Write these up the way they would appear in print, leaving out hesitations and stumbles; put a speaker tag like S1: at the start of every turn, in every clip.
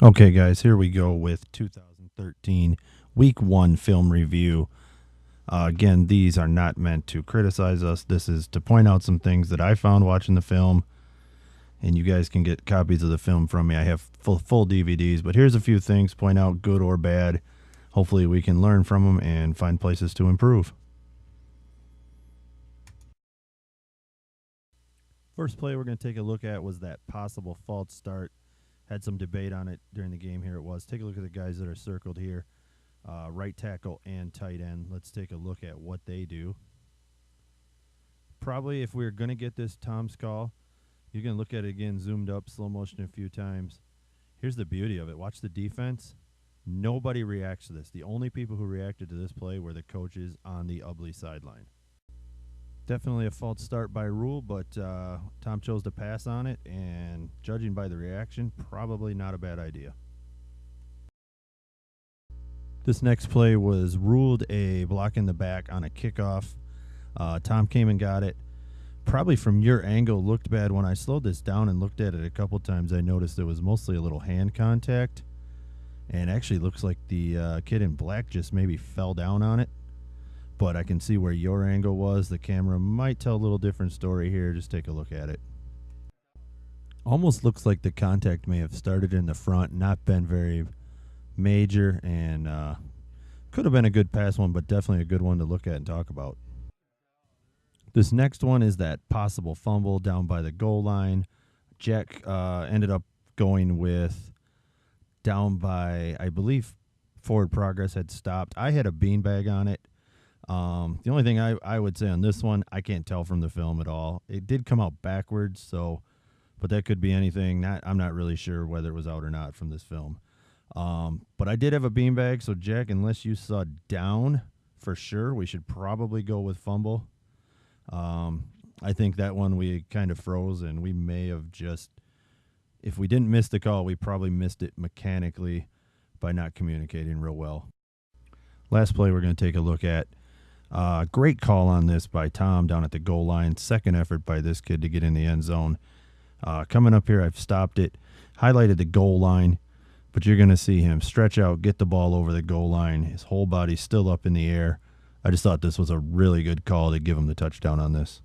S1: Okay, guys, here we go with 2013 Week 1 film review. Again, these are not meant to criticize us. This is to point out some things that I found watching the film, and you guys can get copies of the film from me. I have full DVDs, but here's a few things, point out good or bad. Hopefully, we can learn from them and find places to improve. First play we're going to take a look at was that possible false start. Had some debate on it during the game. Here it was. Take a look at the guys that are circled here. Right tackle and tight end. Let's take a look at what they do. Probably if we're going to get this Tom's call, you can look at it again, zoomed up, slow motion a few times. Here's the beauty of it. Watch the defense. Nobody reacts to this. The only people who reacted to this play were the coaches on the Ubley sideline. Definitely a false start by rule, but Tom chose to pass on it, and judging by the reaction, probably not a bad idea. This next play was ruled a block in the back on a kickoff. Tom came and got it. Probably from your angle looked bad. When I slowed this down and looked at it a couple times, I noticed it was mostly a little hand contact, and actually looks like the kid in black just maybe fell down on it. But I can see where your angle was. The camera might tell a little different story here. Just take a look at it. Almost looks like the contact may have started in the front, not been very major, and could have been a good pass one, but definitely a good one to look at and talk about. This next one is that possible fumble down by the goal line. Jack ended up going with down by, I believe, forward progress had stopped. I had a beanbag on it. The only thing I would say on this one, I can't tell from the film at all. It did come out backwards, so, but that could be anything. I'm not really sure whether it was out or not from this film. But I did have a beanbag, so Jack, unless you saw down for sure, we should probably go with fumble. I think that one we kind of froze, and we may have just, if we didn't miss the call, we probably missed it mechanically by not communicating real well. Last play we're going to take a look at. Great call on this by Tom down at the goal line. Second effort by this kid to get in the end zone. Coming up here, I've stopped it, highlighted the goal line, but you're going to see him stretch out, get the ball over the goal line. His whole body's still up in the air. I just thought this was a really good call to give him the touchdown on this.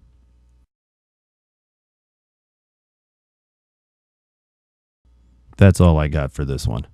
S1: That's all I got for this one.